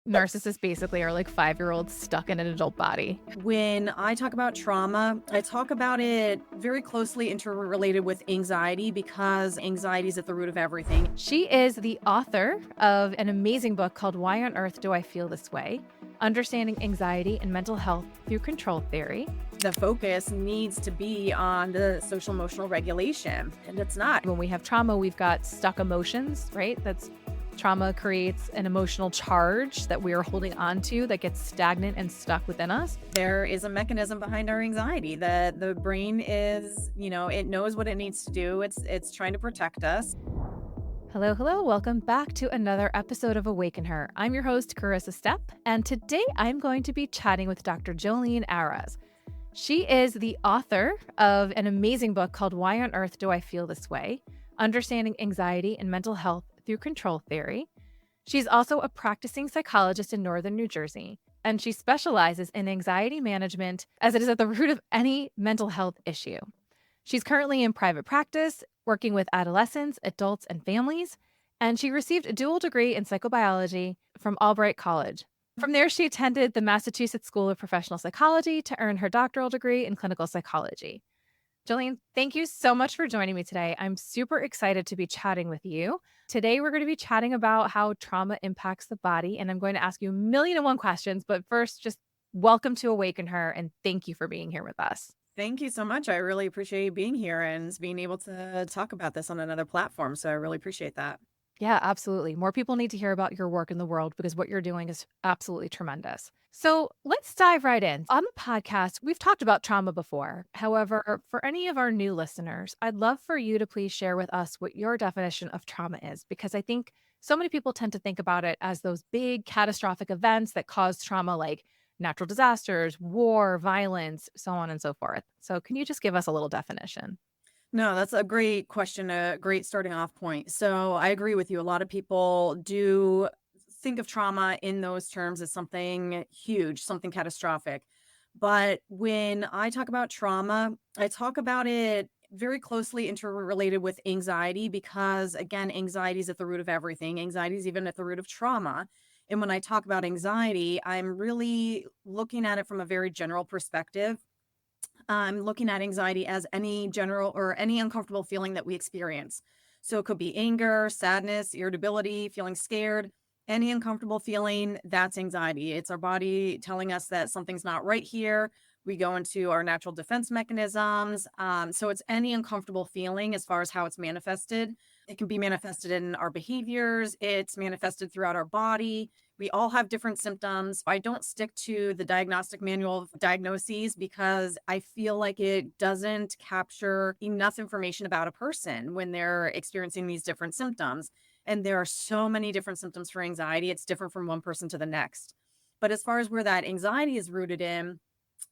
Narcissists basically are like 5-year-olds stuck in an adult body. When I talk about trauma, I talk about it very closely interrelated with anxiety because anxiety is at the root of everything. She is the author of an amazing book called Why on Earth Do I Feel This Way? Understanding Anxiety and Mental Health Through Control Theory. The focus needs to be on the social emotional regulation, and it's not. When we have trauma, we've got stuck emotions, right? Trauma creates an emotional charge that we are holding on to that gets stagnant and stuck within us. There is a mechanism behind our anxiety that the brain is, it knows what it needs to do. It's trying to protect us. Hello. Welcome back to another episode of Awaken Her. I'm your host, Corissa Stepp, and today I'm going to be chatting with Dr. Jolene Arasz. She is the author of an amazing book called Why on Earth Do I Feel This Way? Understanding Anxiety and Mental Health Through Control Theory. She's also a practicing psychologist in Northern New Jersey, and she specializes in anxiety management as it is at the root of any mental health issue. She's currently in private practice, working with adolescents, adults, and families, and she received a dual degree in psychobiology from Albright College. From there, she attended the Massachusetts School of Professional Psychology to earn her doctoral degree in clinical psychology. Jolene, thank you so much for joining me today. I'm super excited to be chatting with you. Today, we're going to be chatting about how trauma impacts the body, and I'm going to ask you a million and one questions. But first, just welcome to Awaken Her, and thank you for being here with us. Thank you so much. I really appreciate being here and being able to talk about this on another platform. So I really appreciate that. Yeah, absolutely. More people need to hear about your work in the world because what you're doing is absolutely tremendous. So let's dive right in. On the podcast, we've talked about trauma before. However, for any of our new listeners, I'd love for you to please share with us what your definition of trauma is, because I think so many people tend to think about it as those big catastrophic events that cause trauma, like natural disasters, war, violence, so on and so forth. So can you just give us a little definition? No, that's a great question, a great starting off point. So I agree with you. A lot of people do think of trauma in those terms as something huge, something catastrophic. But when I talk about trauma, I talk about it very closely interrelated with anxiety because, again, anxiety is at the root of everything. Anxiety is even at the root of trauma. And when I talk about anxiety, I'm really looking at it from a very general perspective. I'm looking at anxiety as any general or any uncomfortable feeling that we experience. So it could be anger, sadness, irritability, feeling scared, any uncomfortable feeling, that's anxiety. It's our body telling us that something's not right here. We go into our natural defense mechanisms. So it's any uncomfortable feeling as far as how it's manifested. It can be manifested in our behaviors. It's manifested throughout our body. We all have different symptoms. I don't stick to the diagnostic manual of diagnoses because I feel like it doesn't capture enough information about a person when they're experiencing these different symptoms. And there are so many different symptoms for anxiety. It's different from one person to the next. But as far as where that anxiety is rooted in,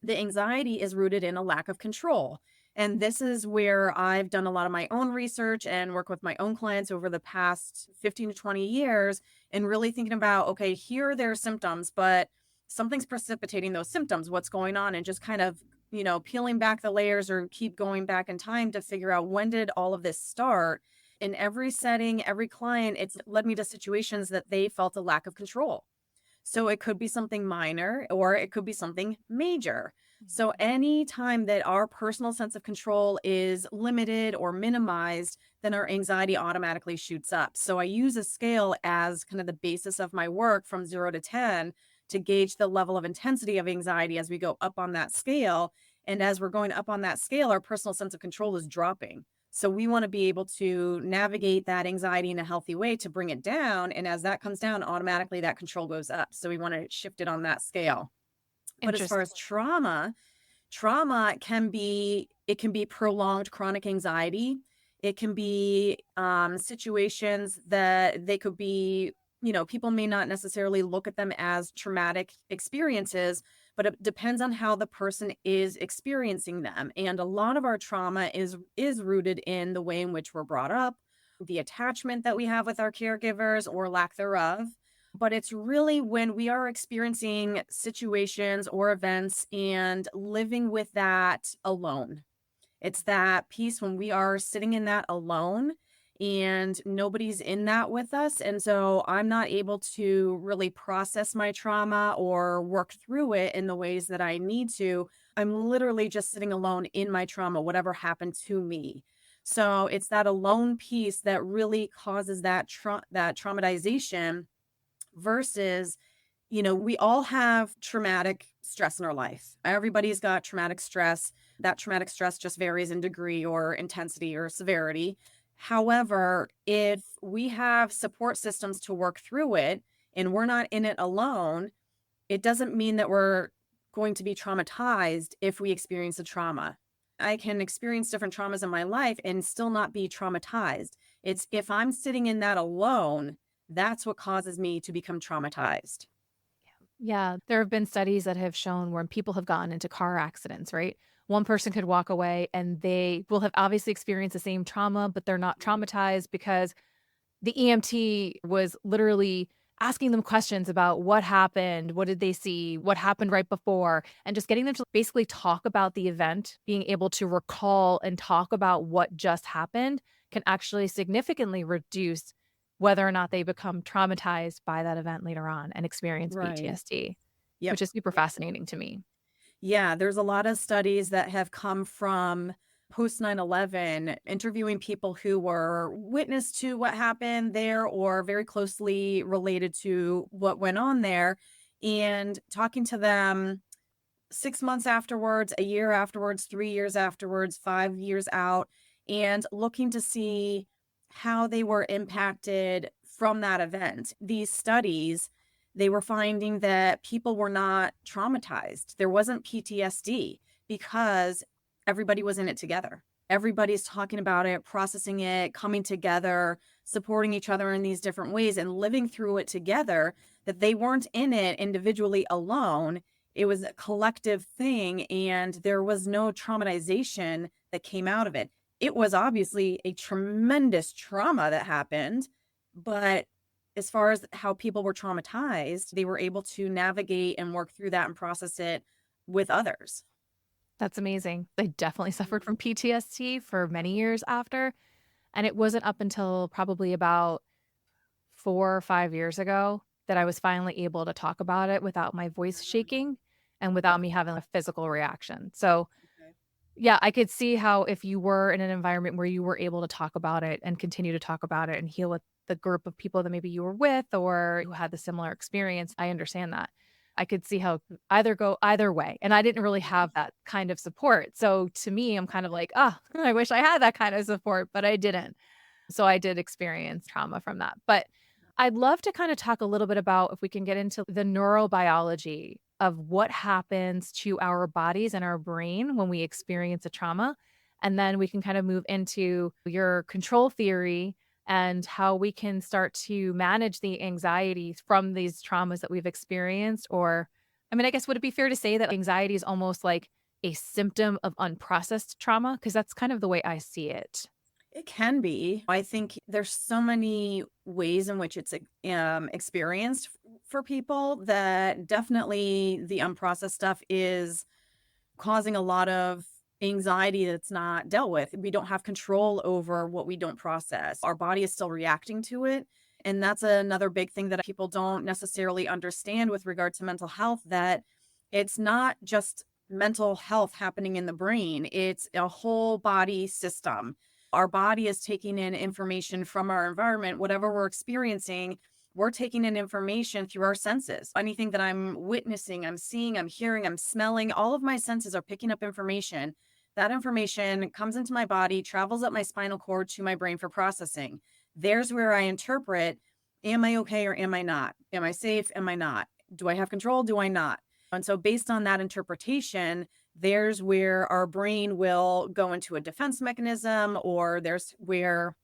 the anxiety is rooted in a lack of control. And this is where I've done a lot of my own research and work with my own clients over the past 15 to 20 years and really thinking about, okay, here are their symptoms, but something's precipitating those symptoms. What's going on? And just kind of, peeling back the layers or keep going back in time to figure out when did all of this start. In every setting, every client, it's led me to situations that they felt a lack of control. So it could be something minor or it could be something major. So any time that our personal sense of control is limited or minimized, then our anxiety automatically shoots up. So I use a scale as kind of the basis of my work from 0 to 10 to gauge the level of intensity of anxiety as we go up on that scale. And as we're going up on that scale, our personal sense of control is dropping. So we want to be able to navigate that anxiety in a healthy way to bring it down. And as that comes down, automatically that control goes up. So we want to shift it on that scale. But as far as trauma can be prolonged chronic anxiety. It can be situations that they could be, people may not necessarily look at them as traumatic experiences, but it depends on how the person is experiencing them. And a lot of our trauma is rooted in the way in which we're brought up, the attachment that we have with our caregivers or lack thereof. But it's really when we are experiencing situations or events and living with that alone. It's that piece when we are sitting in that alone and nobody's in that with us. And so I'm not able to really process my trauma or work through it in the ways that I need to. I'm literally just sitting alone in my trauma, whatever happened to me. So it's that alone piece that really causes that traumatization versus, we all have traumatic stress in our life. Everybody's got traumatic stress. That traumatic stress just varies in degree or intensity or severity. However, if we have support systems to work through it and we're not in it alone, it doesn't mean that we're going to be traumatized if we experience a trauma. I can experience different traumas in my life and still not be traumatized. It's if I'm sitting in that alone, that's what causes me to become traumatized. Yeah, there have been studies that have shown when people have gotten into car accidents, right? One person could walk away and they will have obviously experienced the same trauma, but they're not traumatized because the EMT was literally asking them questions about what happened, what did they see, what happened right before, and just getting them to basically talk about the event, being able to recall and talk about what just happened can actually significantly reduce whether or not they become traumatized by that event later on and experience Right. PTSD, Yep. which is super fascinating to me. Yeah, there's a lot of studies that have come from post 9/11, interviewing people who were witness to what happened there or very closely related to what went on there, and talking to them 6 months afterwards, a year afterwards, 3 years afterwards, 5 years out, and looking to see how they were impacted from that event. These studies, they were finding that people were not traumatized. There wasn't PTSD because everybody was in it together. Everybody's talking about it, processing it, coming together, supporting each other in these different ways, and living through it together, that they weren't in it individually alone. It was a collective thing, and there was no traumatization that came out of it. It was obviously a tremendous trauma that happened, but as far as how people were traumatized, they were able to navigate and work through that and process it with others. That's amazing. They definitely suffered from PTSD for many years after. And it wasn't up until probably about 4 or 5 years ago that I was finally able to talk about it without my voice shaking and without me having a physical reaction. So, Okay. yeah, I could see how if you were in an environment where you were able to talk about it and continue to talk about it and heal with the group of people that maybe you were with or who had the similar experience, I understand that. I could see how it could either go either way, and I didn't really have that kind of support. So, to me, I'm kind of like, "Oh, I wish I had that kind of support," but I didn't. So I did experience trauma from that. But I'd love to kind of talk a little bit about if we can get into the neurobiology of what happens to our bodies and our brain when we experience a trauma. And then we can kind of move into your control theory and how we can start to manage the anxieties from these traumas that we've experienced. Or, I mean, I guess would it be fair to say that anxiety is almost like a symptom of unprocessed trauma? Because that's kind of the way I see it. It can be. I think there's so many ways in which it's experienced for people that definitely the unprocessed stuff is causing a lot of anxiety that's not dealt with. We don't have control over what we don't process. Our body is still reacting to it. And that's another big thing that people don't necessarily understand with regard to mental health, that it's not just mental health happening in the brain, it's a whole body system. Our body is taking in information from our environment, whatever we're experiencing. We're taking in information through our senses. Anything that I'm witnessing, I'm seeing, I'm hearing, I'm smelling, all of my senses are picking up information. That information comes into my body, travels up my spinal cord to my brain for processing. There's where I interpret, am I okay or am I not? Am I safe? Am I not? Do I have control? Do I not? And so, based on that interpretation, there's where our brain will go into a defense mechanism, or there's where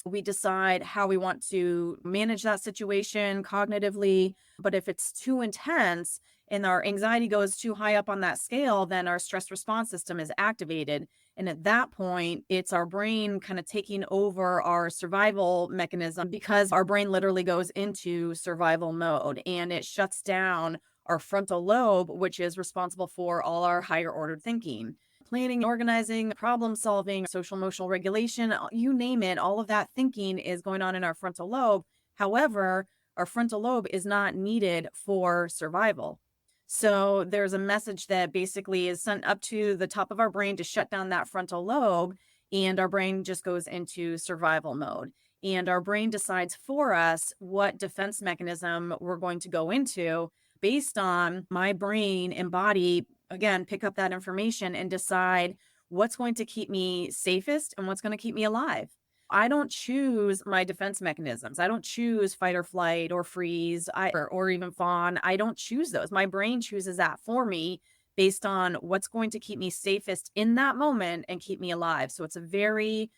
we decide how we want to manage that situation cognitively. But if it's too intense and our anxiety goes too high up on that scale, then our stress response system is activated. And at that point, it's our brain kind of taking over our survival mechanism, because our brain literally goes into survival mode and it shuts down our frontal lobe, which is responsible for all our higher ordered thinking. planning, organizing, problem solving, social emotional regulation, you name it, all of that thinking is going on in our frontal lobe. However, our frontal lobe is not needed for survival. So there's a message that basically is sent up to the top of our brain to shut down that frontal lobe, and our brain just goes into survival mode. And our brain decides for us what defense mechanism we're going to go into based on my brain and body, again, pick up that information and decide what's going to keep me safest and what's going to keep me alive. I don't choose my defense mechanisms. I don't choose fight or flight or freeze or even fawn. I don't choose those. My brain chooses that for me based on what's going to keep me safest in that moment and keep me alive. So it's a very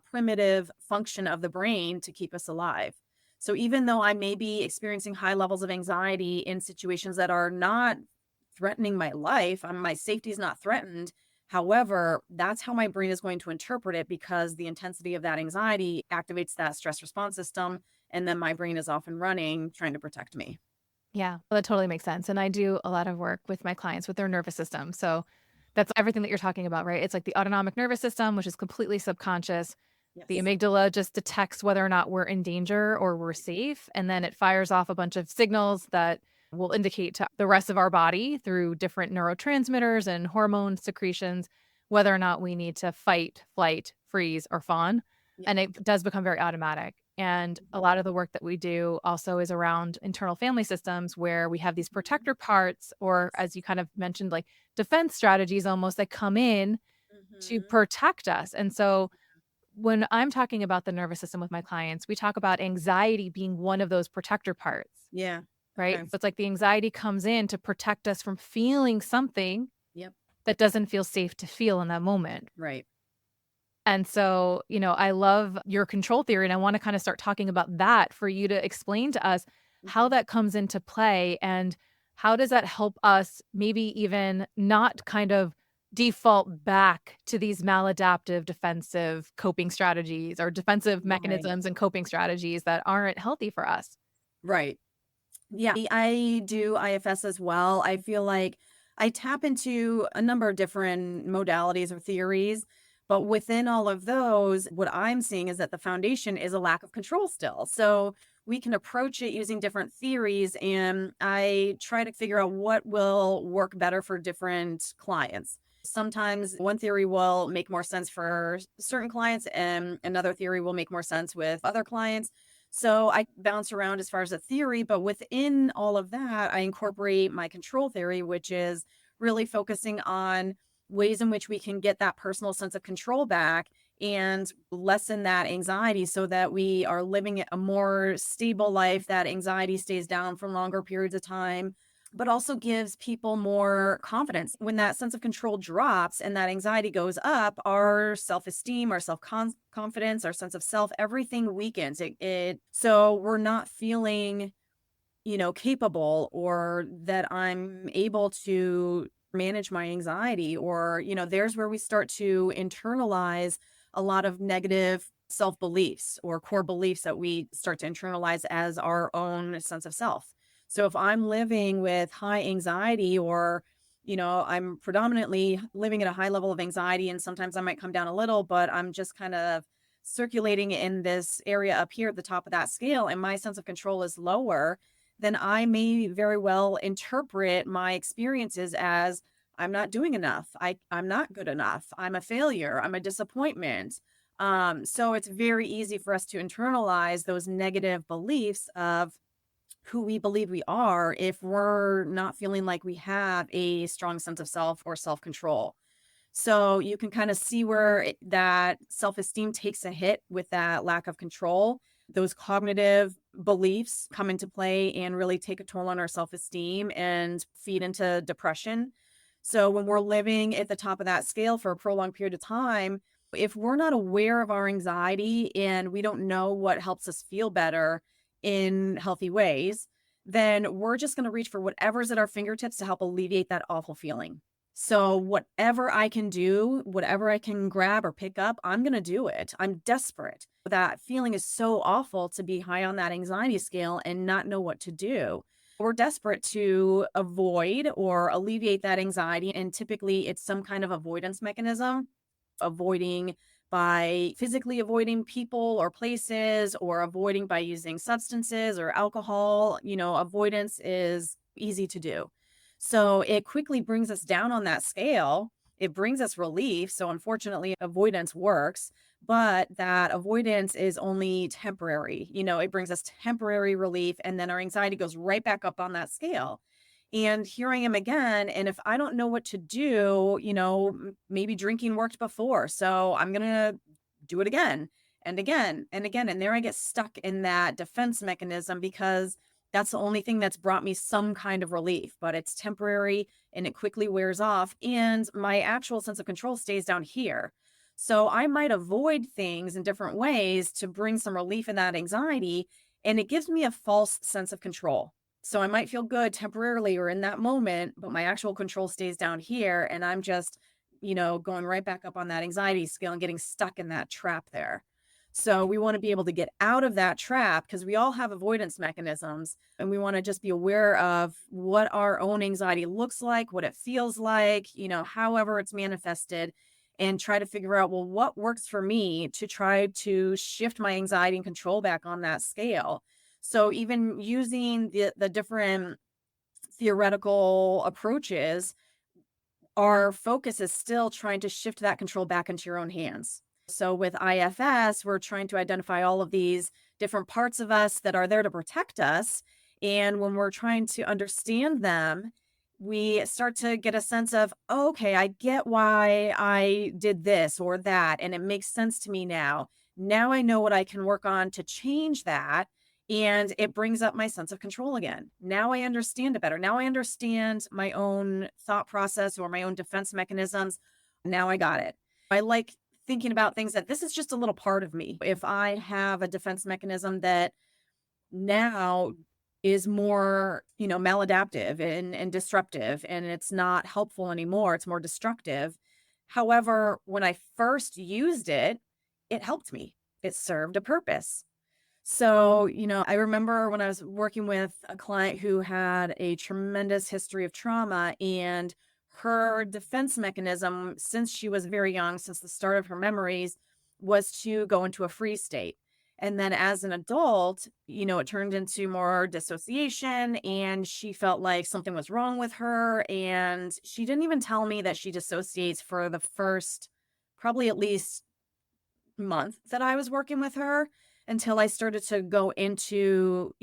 primitive function of the brain to keep us alive. So even though I may be experiencing high levels of anxiety in situations that are not threatening my life, my safety is not threatened. However, that's how my brain is going to interpret it because the intensity of that anxiety activates that stress response system. And then my brain is off and running, trying to protect me. Yeah, well, that totally makes sense. And I do a lot of work with my clients with their nervous system. So that's everything that you're talking about, right? It's like the autonomic nervous system, which is completely subconscious. The Yes. amygdala just detects whether or not we're in danger or we're safe. And then it fires off a bunch of signals that will indicate to the rest of our body through different neurotransmitters and hormone secretions whether or not we need to fight, flight, freeze, or fawn. Yeah. And it does become very automatic. And a lot of the work that we do also is around internal family systems where we have these protector parts, or as you kind of mentioned, like defense strategies almost that come in to Mm-hmm. protect us. And so when I'm talking about the nervous system with my clients, we talk about anxiety being one of those protector parts, Yeah. right? Okay. So it's like the anxiety comes in to protect us from feeling something Yep. that doesn't feel safe to feel in that moment. Right. And so, I love your control theory, and I want to kind of start talking about that for you to explain to us how Mhm. that comes into play and how does that help us maybe even not kind of default back to these maladaptive defensive coping strategies or defensive Right. mechanisms and coping strategies that aren't healthy for us. Right. Yeah, I do IFS as well. I feel like I tap into a number of different modalities or theories, but within all of those, what I'm seeing is that the foundation is a lack of control still. So we can approach it using different theories, and I try to figure out what will work better for different clients. Sometimes one theory will make more sense for certain clients, and another theory will make more sense with other clients. So I bounce around as far as a theory, but within all of that, I incorporate my control theory, which is really focusing on ways in which we can get that personal sense of control back and lessen that anxiety so that we are living a more stable life, that anxiety stays down for longer periods of time, but also gives people more confidence. When that sense of control drops and that anxiety goes up, our self-esteem, our self-confidence, our sense of self, everything weakens. So we're not feeling, capable, or that I'm able to manage my anxiety, or, there's where we start to internalize a lot of negative self-beliefs or core beliefs that we start to internalize as our own sense of self. So if I'm living with high anxiety, or, I'm predominantly living at a high level of anxiety, and sometimes I might come down a little, but I'm just kind of circulating in this area up here at the top of that scale, and my sense of control is lower, then I may very well interpret my experiences as I'm not doing enough. I'm not good enough. I'm a failure. I'm a disappointment. So it's very easy for us to internalize those negative beliefs of who we believe we are if we're not feeling like we have a strong sense of self or self control. So you can kind of see where that self-esteem takes a hit with that lack of control. Those cognitive beliefs come into play and really take a toll on our self-esteem and feed into depression. So when we're living at the top of that scale for a prolonged period of time, if we're not aware of our anxiety and we don't know what helps us feel better in healthy ways, then we're just going to reach for whatever's at our fingertips to help alleviate that awful feeling. So whatever I can do, whatever I can grab or pick up, I'm going to do it. I'm desperate. That feeling is so awful to be high on that anxiety scale and not know what to do. We're desperate to avoid or alleviate that anxiety. And typically it's some kind of avoidance mechanism, avoiding by physically avoiding people or places, or avoiding by using substances or alcohol. Avoidance is easy to do. So it quickly brings us down on that scale. It brings us relief. So unfortunately, avoidance works, but that avoidance is only temporary. It brings us temporary relief, and then our anxiety goes right back up on that scale. And here I am again. And if I don't know what to do, maybe drinking worked before. So I'm going to do it again and again and again. And there I get stuck in that defense mechanism, because that's the only thing that's brought me some kind of relief, but it's temporary and it quickly wears off. And my actual sense of control stays down here. So I might avoid things in different ways to bring some relief in that anxiety. And it gives me a false sense of control. So I might feel good temporarily or in that moment, but my actual control stays down here. And I'm just, going right back up on that anxiety scale and getting stuck in that trap there. So we want to be able to get out of that trap, because we all have avoidance mechanisms, and we want to just be aware of what our own anxiety looks like, what it feels like, however it's manifested, and try to figure out, well, what works for me to try to shift my anxiety and control back on that scale. So even using the different theoretical approaches, our focus is still trying to shift that control back into your own hands. So with IFS, we're trying to identify all of these different parts of us that are there to protect us. And when we're trying to understand them, we start to get a sense of, oh, okay, I get why I did this or that, and it makes sense to me now. Now I know what I can work on to change that. And it brings up my sense of control again. Now I understand it better. Now I understand my own thought process or my own defense mechanisms. Now I got it. I like thinking about things that this is just a little part of me. If I have a defense mechanism that now is more, maladaptive and disruptive, and it's not helpful anymore, it's more destructive. However, when I first used it, it helped me. It served a purpose. So, I remember when I was working with a client who had a tremendous history of trauma, and her defense mechanism since she was very young, since the start of her memories, was to go into a freeze state. And then as an adult, it turned into more dissociation, and she felt like something was wrong with her. And she didn't even tell me that she dissociates for the first probably at least month that I was working with her, until I started to go into,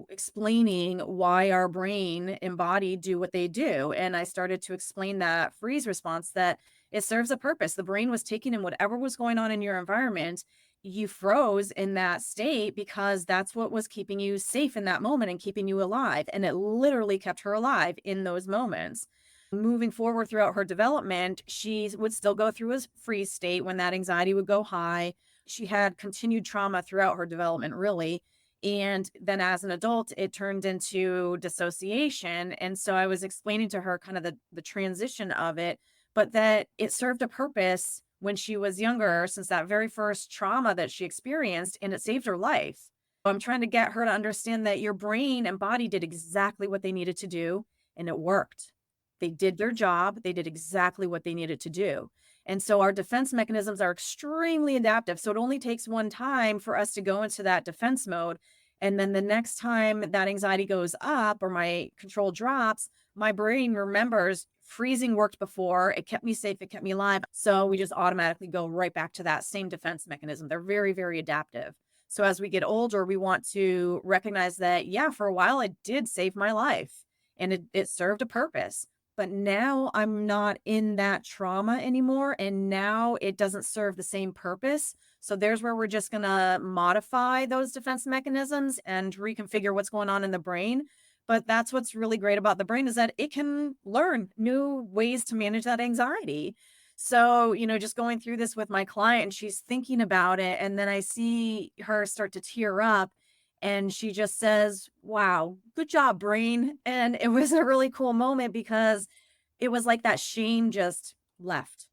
explaining why our brain and body do what they do. And I started to explain that freeze response, that it serves a purpose. The brain was taking in whatever was going on in your environment. You froze in that state because that's what was keeping you safe in that moment and keeping you alive. And it literally kept her alive in those moments. Moving forward throughout her development, she would still go through a freeze state when that anxiety would go high. She had continued trauma throughout her development, really. And then as an adult, it turned into dissociation. And so I was explaining to her kind of the transition of it, but that it served a purpose when she was younger, since that very first trauma that she experienced, and it saved her life. I'm trying to get her to understand that your brain and body did exactly what they needed to do, and it worked. They did their job. They did exactly what they needed to do. And so our defense mechanisms are extremely adaptive. So it only takes one time for us to go into that defense mode. And then the next time that anxiety goes up or my control drops, my brain remembers freezing worked before. It kept me safe. It kept me alive. So we just automatically go right back to that same defense mechanism. They're very, very adaptive. So as we get older, we want to recognize that, yeah, for a while it did save my life, and it served a purpose. But now I'm not in that trauma anymore, and now it doesn't serve the same purpose. So there's where we're just going to modify those defense mechanisms and reconfigure what's going on in the brain. But that's what's really great about the brain, is that it can learn new ways to manage that anxiety. So, just going through this with my client, and she's thinking about it, and then I see her start to tear up. And she just says, wow, good job, brain. And it was a really cool moment, because it was like that shame just left,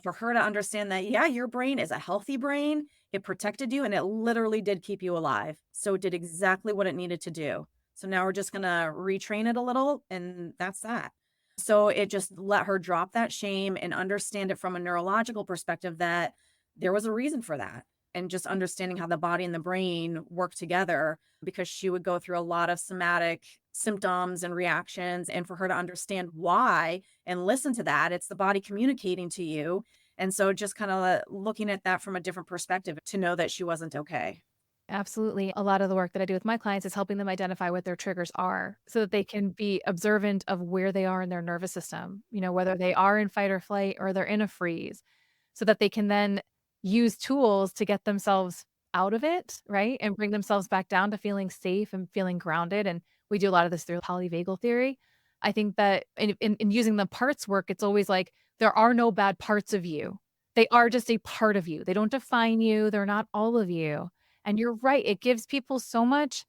for her to understand that, yeah, your brain is a healthy brain. It protected you, and it literally did keep you alive. So it did exactly what it needed to do. So now we're just going to retrain it a little, and that's that. So it just let her drop that shame and understand it from a neurological perspective that there was a reason for that. And just understanding how the body and the brain work together, because she would go through a lot of somatic symptoms and reactions. And for her to understand why and listen to that, it's the body communicating to you. And so just kind of looking at that from a different perspective to know that she wasn't okay. Absolutely. A lot of the work that I do with my clients is helping them identify what their triggers are so that they can be observant of where they are in their nervous system, whether they are in fight or flight or they're in a freeze, so that they can then use tools to get themselves out of it, right? And bring themselves back down to feeling safe and feeling grounded. And we do a lot of this through polyvagal theory. I think that in using the parts work, it's always like there are no bad parts of you. They are just a part of you. They don't define you. They're not all of you. And you're right, it gives people so much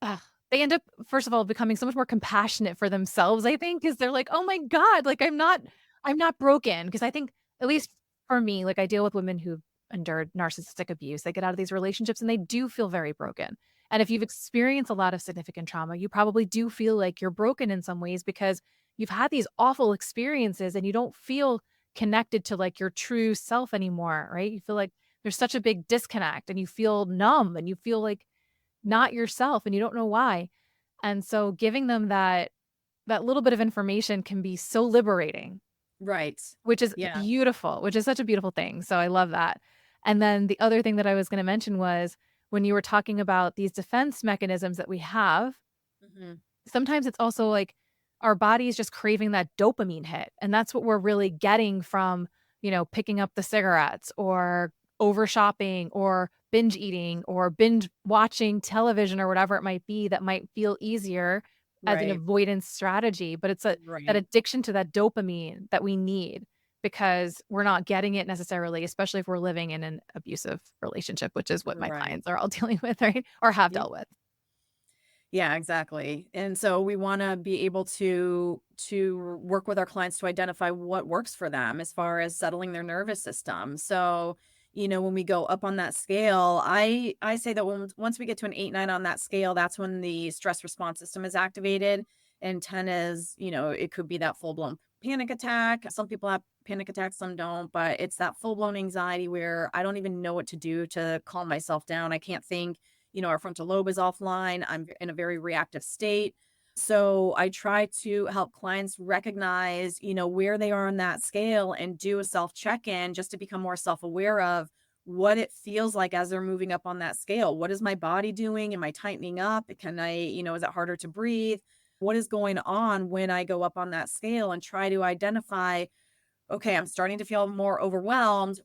ugh, they end up, first of all, becoming so much more compassionate for themselves, I think, because 'cause they're like, "Oh my god, like, I'm not broken." Because I think, at least for me, like, I deal with women who've endured narcissistic abuse. They get out of these relationships, and they do feel very broken. And if you've experienced a lot of significant trauma, you probably do feel like you're broken in some ways because you've had these awful experiences, and you don't feel connected to, like, your true self anymore, right? You feel like there's such a big disconnect, and you feel numb, and you feel like not yourself, and you don't know why. And so giving them that little bit of information can be so liberating, Right. which is Yeah. beautiful, which is such a beautiful thing. So I love that. And then the other thing that I was gonna mention was when you were talking about these defense mechanisms that we have, Mhm. sometimes it's also like our body is just craving that dopamine hit. And that's what we're really getting from, picking up the cigarettes or over shopping or binge eating or binge watching television or whatever it might be that might feel easier as an Right. avoidance strategy. But it's that Right. addiction to that dopamine that we need because we're not getting it necessarily, especially if we're living in an abusive relationship, which is what my Right. clients are all dealing with, right? Or have Yep. dealt with. Yeah, exactly. And so we want to be able to work with our clients to identify what works for them as far as settling their nervous system. So, when we go up on that scale, I say that once we get to an 8, 9 on that scale, that's when the stress response system is activated. And 10 is, it could be that full-blown panic attack. Some people have panic attacks, some don't, but it's that full-blown anxiety where I don't even know what to do to calm myself down. I can't think. Our frontal lobe is offline. I'm in a very reactive state. So I try to help clients recognize, where they are on that scale and do a self check in just to become more self aware of what it feels like as they're moving up on that scale. What is my body doing? Am I tightening up? Can I, is it harder to breathe? What is going on when I go up on that scale and try to identify, okay, I'm starting to feel more overwhelmed.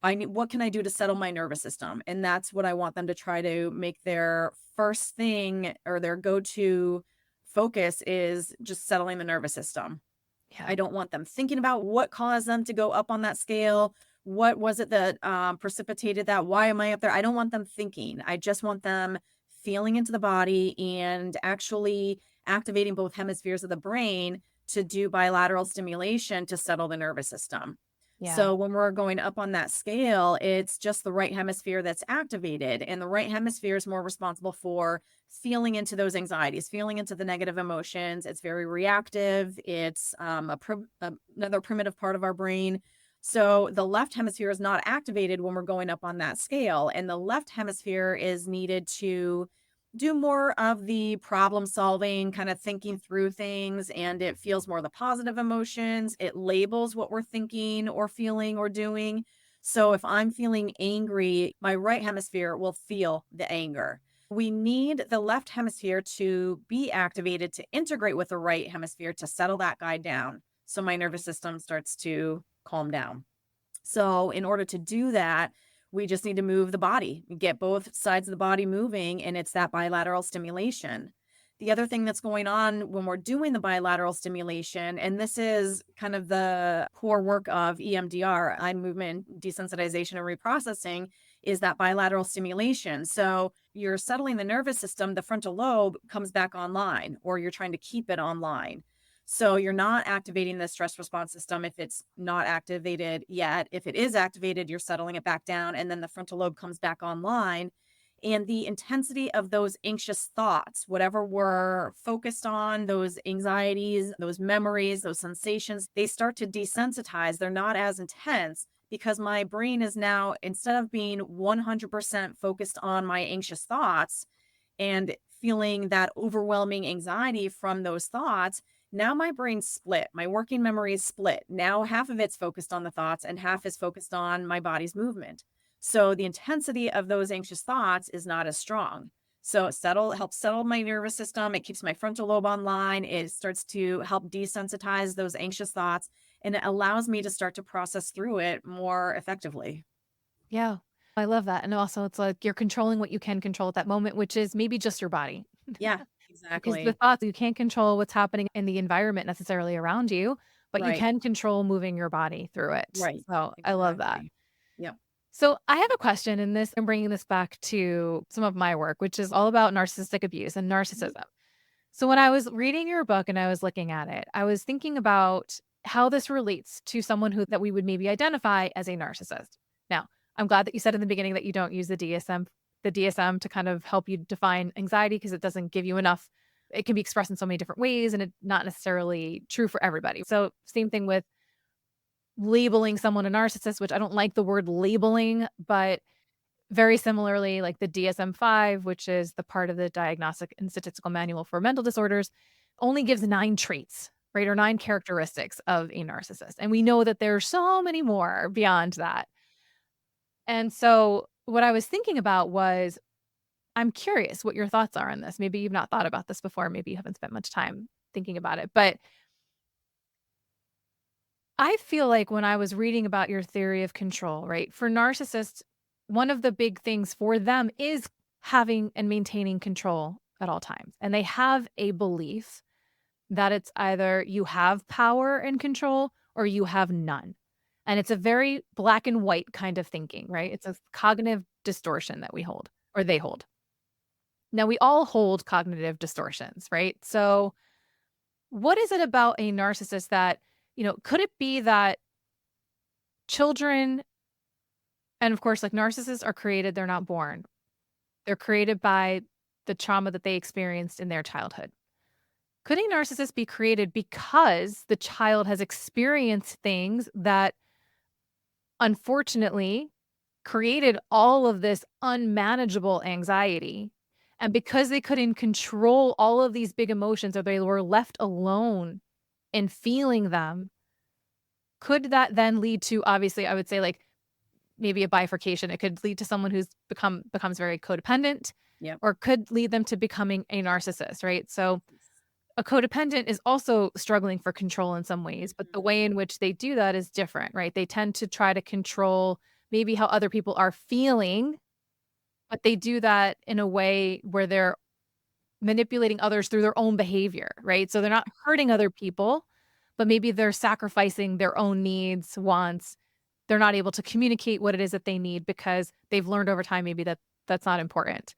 I need what can I do to settle my nervous system? And that's what I want them to try to make their first thing or their go-to focus is just settling the nervous system. Yeah. I don't want them thinking about what caused them to go up on that scale. What was it that precipitated that? Why am I up there? I don't want them thinking. I just want them feeling into the body and actually activating both hemispheres of the brain to do bilateral stimulation to settle the nervous system. Yeah. So when we're going up on that scale, it's just the right hemisphere that's activated. And the right hemisphere is more responsible for feeling into those anxieties, feeling into the negative emotions. It's very reactive. It's another primitive part of our brain. So the left hemisphere is not activated when we're going up on that scale. And the left hemisphere is needed to do more of the problem solving, kind of thinking through things, and it feels more the positive emotions. It labels what we're thinking or feeling or doing. So if I'm feeling angry, my right hemisphere will feel the anger. We need the left hemisphere to be activated to integrate with the right hemisphere to settle that guy down. So my nervous system starts to calm down. So, in order to do that, we just need to move the body, get both sides of the body moving, and it's that bilateral stimulation. The other thing that's going on when we're doing the bilateral stimulation, and this is kind of the core work of EMDR, eye movement desensitization and reprocessing, is that bilateral stimulation. So, you're settling the nervous system, the frontal lobe comes back online, or you're trying to keep it online. So you're not activating the stress response system if it's not activated yet. If it is activated, you're settling it back down, and then the frontal lobe comes back online. And the intensity of those anxious thoughts, whatever we're focused on, those anxieties, those memories, those sensations, they start to desensitize. They're not as intense because my brain is now, instead of being 100% focused on my anxious thoughts and feeling that overwhelming anxiety from those thoughts, now my brain's split. My working memory is split. Now half of it's focused on the thoughts and half is focused on my body's movement. So the intensity of those anxious thoughts is not as strong. So helps settle my nervous system. It keeps my frontal lobe online. It starts to help desensitize those anxious thoughts, and it allows me to start to process through it more effectively. Yeah. I love that. And also, it's like you're controlling what you can control at that moment, which is maybe just your body. Yeah, Because the exactly. thoughts, you can't control what's happening in the environment necessarily around you, but you Right. can control moving your body through it. Right. So I love that. Exactly. Yep. So I have a question in this. I'm bringing this back to some of my work, which is all about narcissistic abuse and Mhm. narcissism. So when I was reading your book and I was looking at it, I was thinking about how this relates to someone who that we would maybe identify as a narcissist. Now, I'm glad that you said in the beginning that you don't use the DSM to kind of help you define anxiety because it doesn't give you enough. It can be expressed in so many different ways and it's not necessarily true for everybody. So same thing with labeling someone a narcissist, which I don't like the word labeling, but very similarly, like the DSM-5, which is the part of the Diagnostic and Statistical Manual for Mental Disorders, only gives 9 traits, right, or 9 characteristics of a narcissist, and we know that there are so many more beyond that. And so what I was thinking about was, I'm curious what your thoughts are on this. Maybe you've not thought about this before, maybe you haven't spent much time thinking about it, but I feel like when I was reading about your theory of control, right? For narcissists, one of the big things for them is having and maintaining control at all times. And they have a belief that it's either you have power and control or you have none. And it's a very black and white kind of thinking, right? It's a cognitive distortion that we hold or they hold. Now, we all hold cognitive distortions, right? So, what is it about a narcissist that, could it be that children and of course, like narcissists are created, they're not born. They're created by the trauma that they experienced in their childhood. Could a narcissist be created because the child has experienced things that unfortunately created all of this unmanageable anxiety? And because they couldn't control all of these big emotions or they were left alone in feeling them, could that then lead to obviously, I would say, like, maybe a bifurcation. It could lead to someone who's becomes very codependent Yep. or could lead them to becoming a narcissist, right? So a codependent is also struggling for control in some ways, but the Mhm. way in which they do that is different, right? They tend to try to control maybe how other people are feeling, but they do that in a way where they're manipulating others through their own behavior, right? So they're not hurting other people, but maybe they're sacrificing their own needs, wants. They're not able to communicate what it is that they need because they've learned over time maybe that that's not important.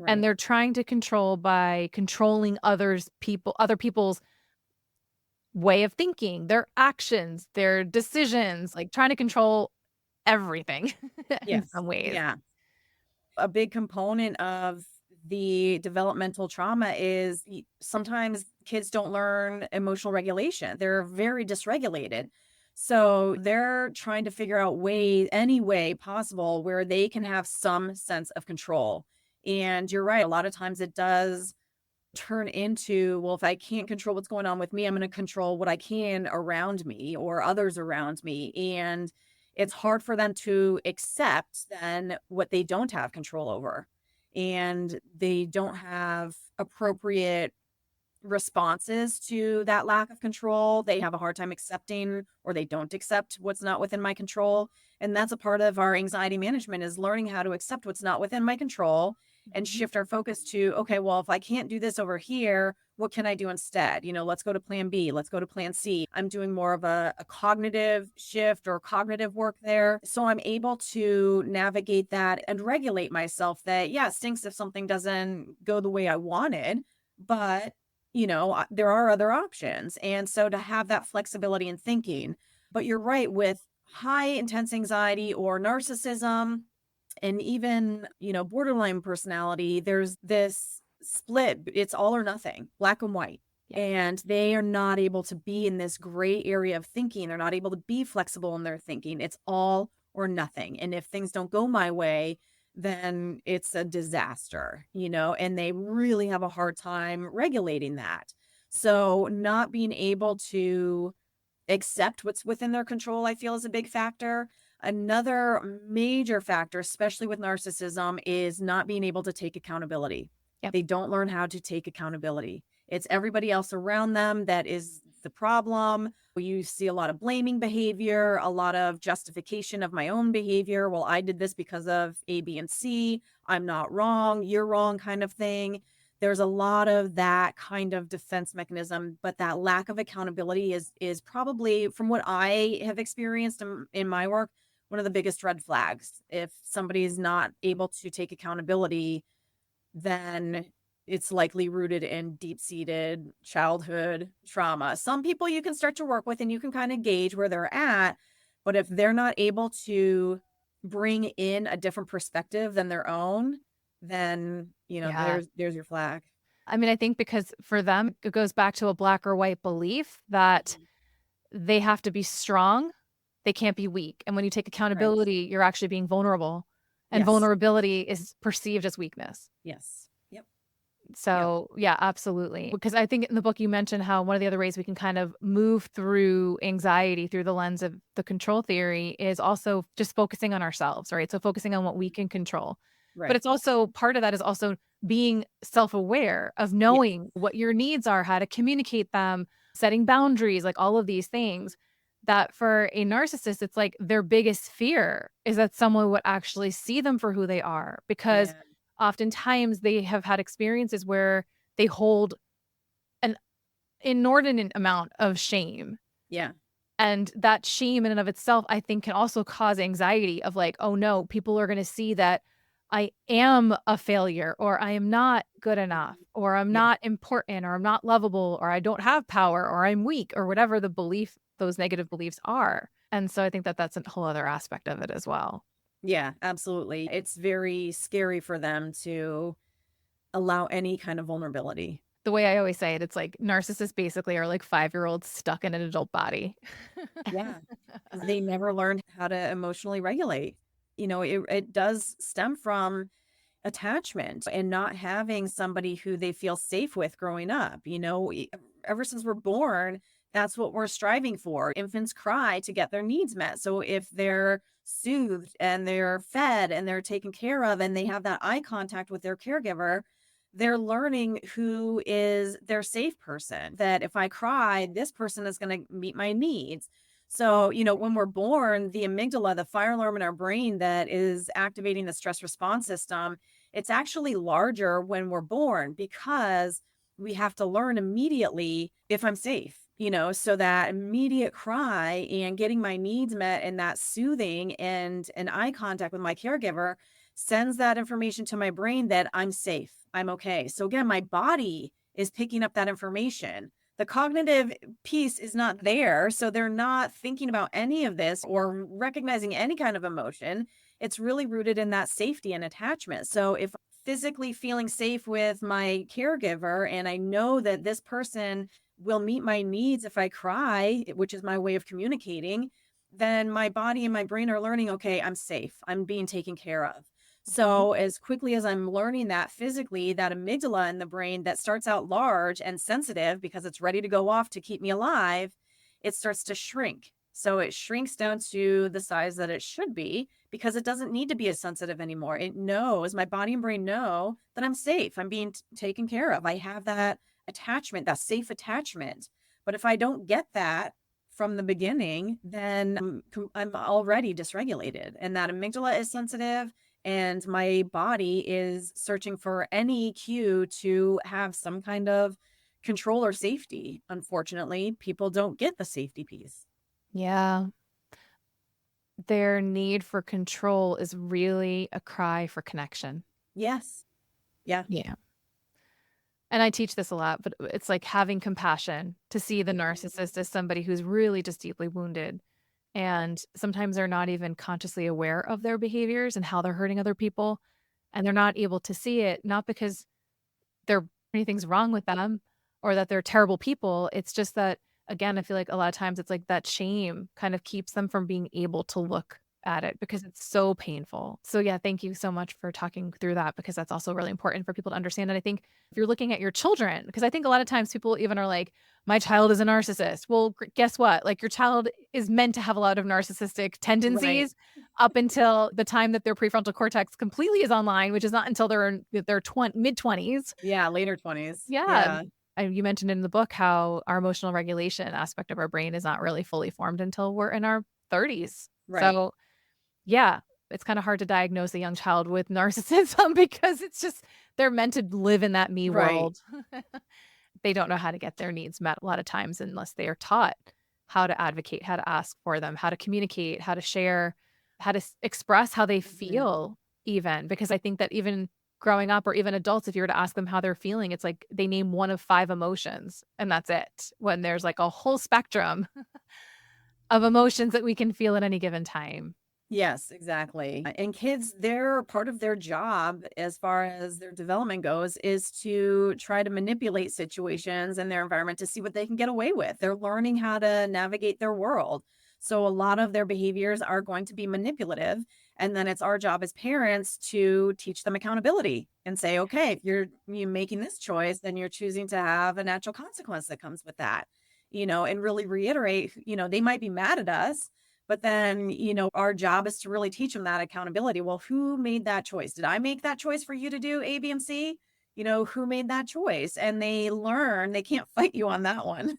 And Right. they're trying to control by controlling other people's way of thinking, their actions, their decisions, like trying to control everything in Yes. some ways. Yeah. A big component of the developmental trauma is sometimes kids don't learn emotional regulation. They're very dysregulated. So they're trying to figure out any way possible where they can have some sense of control. And you're right, a lot of times it does turn into, well, if I can't control what's going on with me, I'm going to control what I can around me or others around me. And it's hard for them to accept then what they don't have control over. And they don't have appropriate responses to that lack of control. They have a hard time accepting or they don't accept what's not within my control. And that's a part of our anxiety management is learning how to accept what's not within my control and Mhm. shift our focus to, okay, well, if I can't do this over here, what can I do instead? Let's go to plan B. Let's go to plan C. I'm doing more of a cognitive shift or cognitive work there. So I'm able to navigate that and regulate myself that, yeah, it stinks if something doesn't go the way I wanted, but there are other options. And so to have that flexibility in thinking, but you're right with high intense anxiety or narcissism, And even, borderline personality, there's this split. It's all or nothing, black and white. Yeah. And they are not able to be in this gray area of thinking. They're not able to be flexible in their thinking. It's all or nothing. And if things don't go my way, then it's a disaster, and they really have a hard time regulating that. So not being able to accept what's within their control, I feel, is a big factor. Another major factor, especially with narcissism, is not being able to take accountability. Yep. They don't learn how to take accountability. It's everybody else around them that is the problem. You see a lot of blaming behavior, a lot of justification of my own behavior. Well, I did this because of A, B, and C. I'm not wrong. You're wrong kind of thing. There's a lot of that kind of defense mechanism, but that lack of accountability is probably, from what I have experienced in my work, one of the biggest red flags. If somebody is not able to take accountability, then it's likely rooted in deep-seated childhood trauma. Some people you can start to work with and you can kind of gauge where they're at, but if they're not able to bring in a different perspective than their own, then, there's your flag. I mean, I think because for them, it goes back to a black or white belief that they have to be strong. They can't be weak. And when you take accountability, you're actually being vulnerable. And Yes. vulnerability is perceived as weakness. Yes. Yep. So, yeah, absolutely. Because I think in the book you mentioned how one of the other ways we can kind of move through anxiety through the lens of the control theory is also just focusing on ourselves, right? So focusing on what we can control. Right. But it's also part of that is also being self-aware of knowing what your needs are, how to communicate them, setting boundaries, like all of these things that for a narcissist, it's like their biggest fear is that someone would actually see them for who they are, because oftentimes they have had experiences where they hold an inordinate amount of shame. Yeah. And that shame in and of itself, I think, can also cause anxiety of like, oh no, people are going to see that I am a failure, or I am not good enough, or I'm not important, or I'm not lovable, or I don't have power, or I'm weak, or whatever the belief, those negative beliefs are. And so I think that that's a whole other aspect of it as well. Yeah, absolutely. It's very scary for them to allow any kind of vulnerability. The way I always say it, it's like narcissists basically are like 5-year-olds stuck in an adult body. Yeah. 'Cause they never learned how to emotionally regulate. It does stem from attachment and not having somebody who they feel safe with growing up. Ever since we're born, that's what we're striving for. Infants cry to get their needs met. So if they're soothed and they're fed and they're taken care of and they have that eye contact with their caregiver, they're learning who is their safe person, that if I cry, this person is going to meet my needs. So, when we're born, the amygdala, the fire alarm in our brain that is activating the stress response system, it's actually larger when we're born because we have to learn immediately if I'm safe, so that immediate cry and getting my needs met and that soothing and an eye contact with my caregiver sends that information to my brain that I'm safe, I'm okay. So again, my body is picking up that information. The cognitive piece is not there. So they're not thinking about any of this or recognizing any kind of emotion. It's really rooted in that safety and attachment. So if physically feeling safe with my caregiver and I know that this person will meet my needs if I cry, which is my way of communicating, then my body and my brain are learning, okay, I'm safe. I'm being taken care of. So as quickly as I'm learning that physically, that amygdala in the brain that starts out large and sensitive because it's ready to go off to keep me alive, it starts to shrink. So it shrinks down to the size that it should be because it doesn't need to be as sensitive anymore. It knows, my body and brain know that I'm safe. I'm being taken care of. I have that attachment, that safe attachment. But if I don't get that from the beginning, then I'm already dysregulated, and that amygdala is sensitive. And my body is searching for any cue to have some kind of control or safety. Unfortunately, people don't get the safety piece. Yeah. Their need for control is really a cry for connection. Yes. Yeah. Yeah. And I teach this a lot, but it's like having compassion to see the narcissist as somebody who's really just deeply wounded And sometimes they're not even consciously aware of their behaviors and how they're hurting other people. And they're not able to see it, not because anything's wrong with them or that they're terrible people. It's just that, again, I feel like a lot of times it's like that shame kind of keeps them from being able to look at it because it's so painful. So yeah, thank you so much for talking through that because that's also really important for people to understand. And I think if you're looking at your children, because I think a lot of times people even are like, my child is a narcissist. Well, guess what? Like your child is meant to have a lot of narcissistic Right. tendencies up until the time that their prefrontal cortex completely is online, which is not until they're in their mid 20s. Yeah, later 20s. Yeah. Yeah, And you mentioned in the book how our emotional regulation aspect of our brain is not really fully formed until we're in our 30s. right. So, yeah, it's kind of hard to diagnose a young child with narcissism because it's just they're meant to live in that me Right. world. They don't know how to get their needs met a lot of times unless they are taught how to advocate, how to ask for them, how to communicate, how to share, how to express how they Mhm. feel, even. Because I think that even growing up or even adults, if you were to ask them how they're feeling, it's like they name one of five emotions and that's it. When there's like a whole spectrum of emotions that we can feel at any given time. Yes, exactly. And kids, their part of their job as far as their development goes is to try to manipulate situations and their environment to see what they can get away with. They're learning how to navigate their world. So a lot of their behaviors are going to be manipulative. And then it's our job as parents to teach them accountability and say, okay, if you're making this choice, then you're choosing to have a natural consequence that comes with that. And really reiterate, they might be mad at us, but then, our job is to really teach them that accountability. Well, who made that choice? Did I make that choice for you to do A, B, and C? Who made that choice? And they learn, they can't fight you on that one.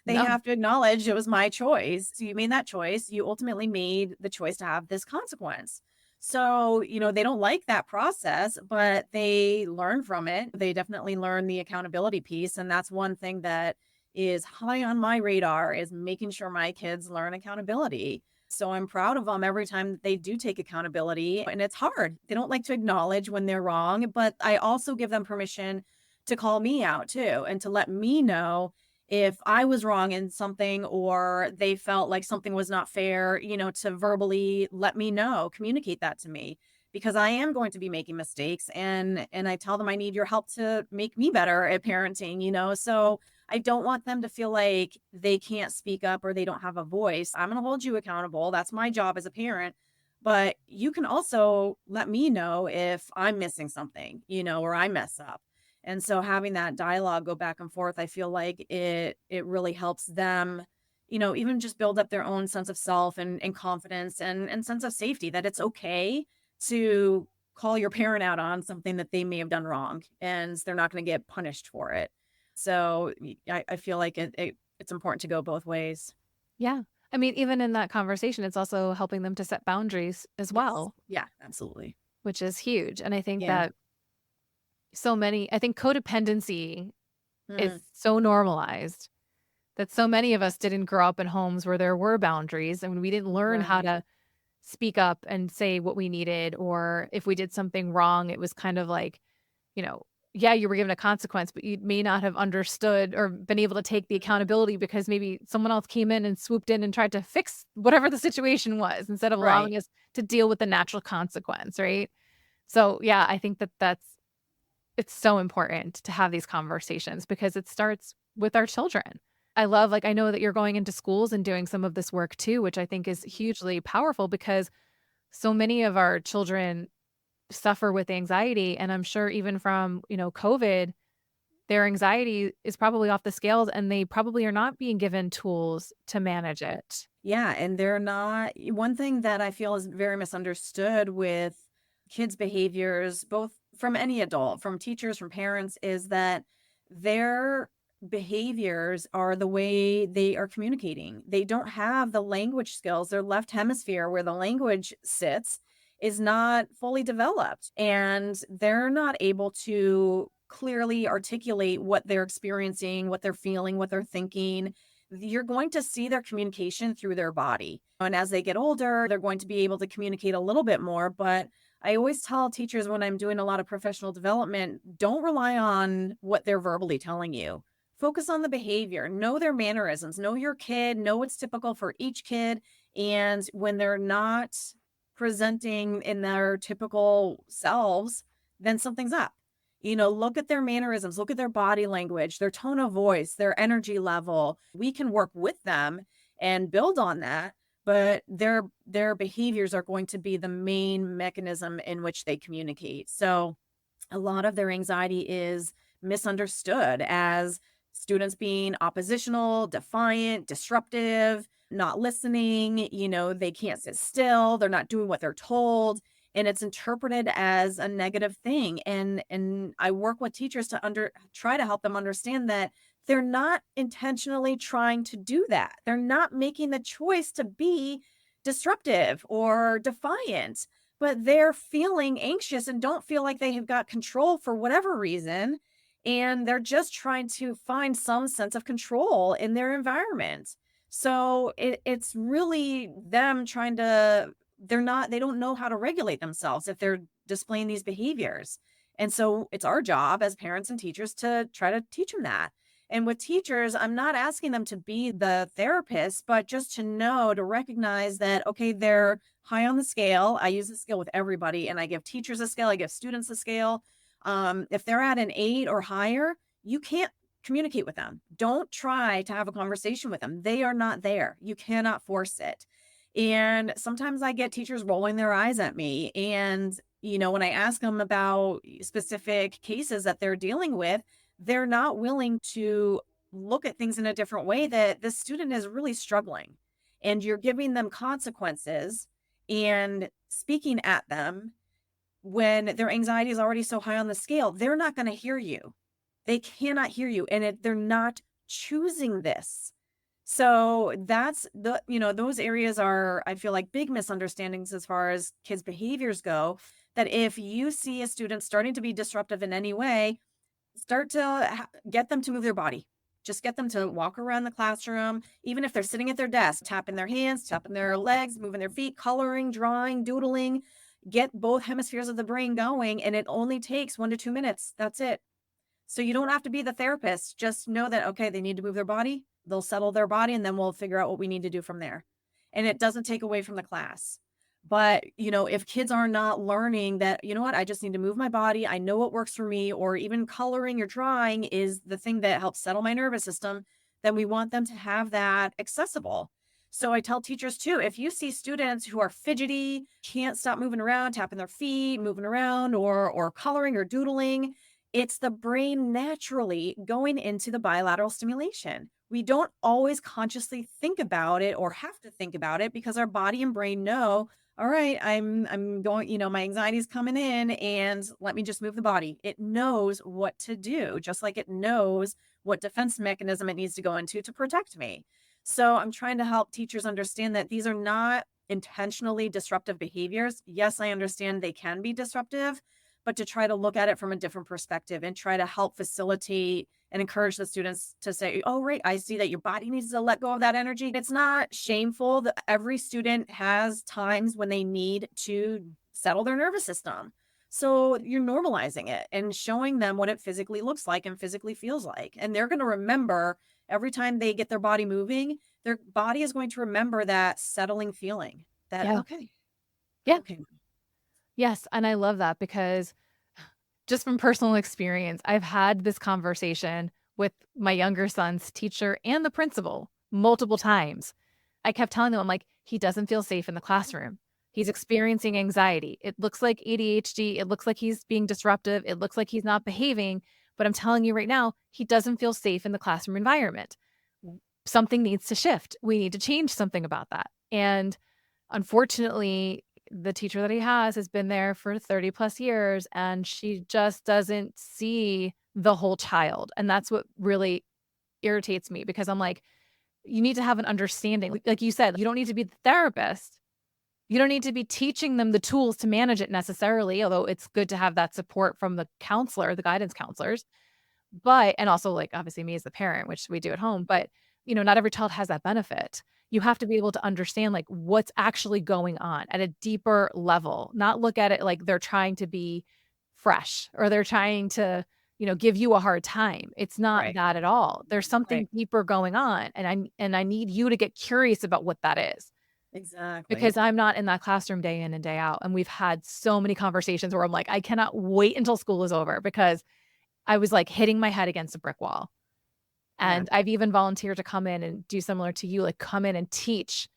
They No, have to acknowledge it was my choice. So you made that choice. You ultimately made the choice to have this consequence. So, they don't like that process, but they learn from it. They definitely learn the accountability piece. And that's one thing that is high on my radar is making sure my kids learn accountability. So I'm proud of them every time that they do take accountability. And it's hard. They don't like to acknowledge when they're wrong, but I also give them permission to call me out too and to let me know if I was wrong in something or they felt like something was not fair, to verbally let me know, communicate that to me because I am going to be making mistakes and I tell them I need your help to make me better at parenting. So I don't want them to feel like they can't speak up or they don't have a voice. I'm going to hold you accountable. That's my job as a parent. But you can also let me know if I'm missing something, or I mess up. And so having that dialogue go back and forth, I feel like it really helps them, even just build up their own sense of self and confidence and sense of safety that it's okay to call your parent out on something that they may have done wrong and they're not going to get punished for it. So I feel like it's important to go both ways. yeah. I mean, even in that conversation, it's also helping them to set boundaries as Yes. well, Yeah, absolutely. which is huge. And I think Yeah. that I think codependency is Mm, so normalized that so many of us didn't grow up in homes where there were boundaries and we didn't learn how right. to speak up and say what we needed. Or if we did something wrong, it was kind of like, you know, yeah, you were given a consequence, but you may not have understood or been able to take the Mhm. accountability because maybe someone else came in and swooped in and tried to fix whatever the situation was instead of Right. allowing us to deal with the natural consequence, right? So, yeah, I think that it's so important to have these conversations because it starts with our children. I know that you're going into schools and doing some of this work too, which I think is Mhm. hugely powerful because so many of our children suffer with anxiety. And I'm sure even from, COVID, their anxiety is probably off the scales and they probably are not being given tools to manage it. Yeah, and they're not one thing that I feel is very misunderstood with kids' behaviors, both from any adult, from teachers, from parents, is that their behaviors are the way they are communicating. They don't have the language skills. Their left hemisphere, where the language sits, is not fully developed, and they're not able to clearly articulate what they're experiencing, what they're feeling, what they're thinking. You're going to see their communication through their body. And as they get older, they're going to be able to communicate a little bit more. But I always tell teachers when I'm doing a lot of professional development, don't rely on what they're verbally telling you. Focus on the behavior, know their mannerisms, know your kid, know what's typical for each kid And when they're not presenting in their typical selves, then something's up. Look at their mannerisms, look at their body language, their tone of voice, their energy level. We can work with them and build on that, but their behaviors are going to be the main mechanism in which they communicate. So a lot of their anxiety is misunderstood as students being oppositional, defiant, disruptive, not listening, they can't sit still, they're not doing what they're told, and it's interpreted as a negative thing. And I work with teachers to try to help them understand that they're not intentionally trying to do that. They're not making the choice to be disruptive or defiant, but they're feeling anxious and don't feel like they have got control for whatever reason. And they're just trying to find some sense of control in their environment. So it's really them they don't know how to regulate themselves if they're displaying these behaviors. And so it's our job as parents and teachers to try to teach them that. And with teachers, I'm not asking them to be the therapist, but just to recognize that, okay, they're high on the scale. I use the scale with everybody, and I give teachers a scale, I give students a scale. If they're at an 8 or higher, you can't communicate with them. Don't try to have a conversation with them. They are not there. You cannot force it. And sometimes I get teachers rolling their eyes at me. And, when I ask them about specific cases that they're dealing with, they're not willing to look at things in a different way, that the student is really struggling and you're giving them consequences and speaking at them when their anxiety is already so high on the scale. They're not going to hear you. They cannot hear you, and they're not choosing this. So those areas are, I feel like, big misunderstandings as far as kids' behaviors go, that if you see a student starting to be disruptive in any way, start to get them to move their body. Just get them to walk around the classroom, even if they're sitting at their desk, tapping their hands, tapping their legs, moving their feet, coloring, drawing, doodling. Get both hemispheres of the brain going, and it only takes 1 to 2 minutes. That's it. So you don't have to be the therapist. Just know that, okay, they need to move their body. They'll settle their body, and then we'll figure out what we need to do from there. And it doesn't take away from the class. But, if kids are not learning that, what, I just need to move my body, I know what works for me, or even coloring or drawing is the thing that helps settle my nervous system, then we want them to have that accessible. So I tell teachers too, if you see students who are fidgety, can't stop moving around, tapping their feet, moving around, or coloring or doodling, it's the brain naturally going into the bilateral stimulation. We don't always consciously think about it or have to think about it, because our body and brain know, all right, I'm going, my anxiety is coming in, and let me just move the body. It knows what to do, just like it knows what defense mechanism it needs to go into to protect me. So I'm trying to help teachers understand that these are not intentionally disruptive behaviors. Yes, I understand they can be disruptive, but to try to look at it from a different perspective and try to help facilitate and encourage the students to say, oh, right, I see that your body needs to let go of that energy. It's not shameful that every student has times when they need to settle their nervous system. So you're normalizing it and showing them what it physically looks like and physically feels like. And they're going to remember every time they get their body moving, their body is going to remember that settling feeling that, Yeah. okay, Yeah. okay. Yes. And I love that, because just from personal experience, I've had this conversation with my younger son's teacher and the principal multiple times. I kept telling them, I'm like, he doesn't feel safe in the classroom. He's experiencing anxiety. It looks like ADHD. It looks like he's being disruptive. It looks like he's not behaving. But I'm telling you right now, he doesn't feel safe in the classroom environment. Something needs to shift. We need to change something about that. And unfortunately, the teacher that he has been there for 30 plus years, and she just doesn't see the whole child. And that's what really irritates me, because I'm like, you need to have an understanding. Like you said, you don't need to be the therapist. You don't need to be teaching them the tools to manage it necessarily, although it's good to have that support from the counselor, the guidance counselors. But, and also, like, obviously me as the parent, which we do at home, but, not every child has that benefit. You have to be able to understand, like, what's actually going on at a deeper level, not look at it like they're trying to be fresh or they're trying to, give you a hard time. It's not Right. that at all. There's something Right. deeper going on. And I need you to get curious about what that is. Exactly. because I'm not in that classroom day in and day out. And we've had so many conversations where I'm like, I cannot wait until school is over because I was like hitting my head against a brick wall. Yeah. And I've even volunteered to come in and do similar to you, like come in and teach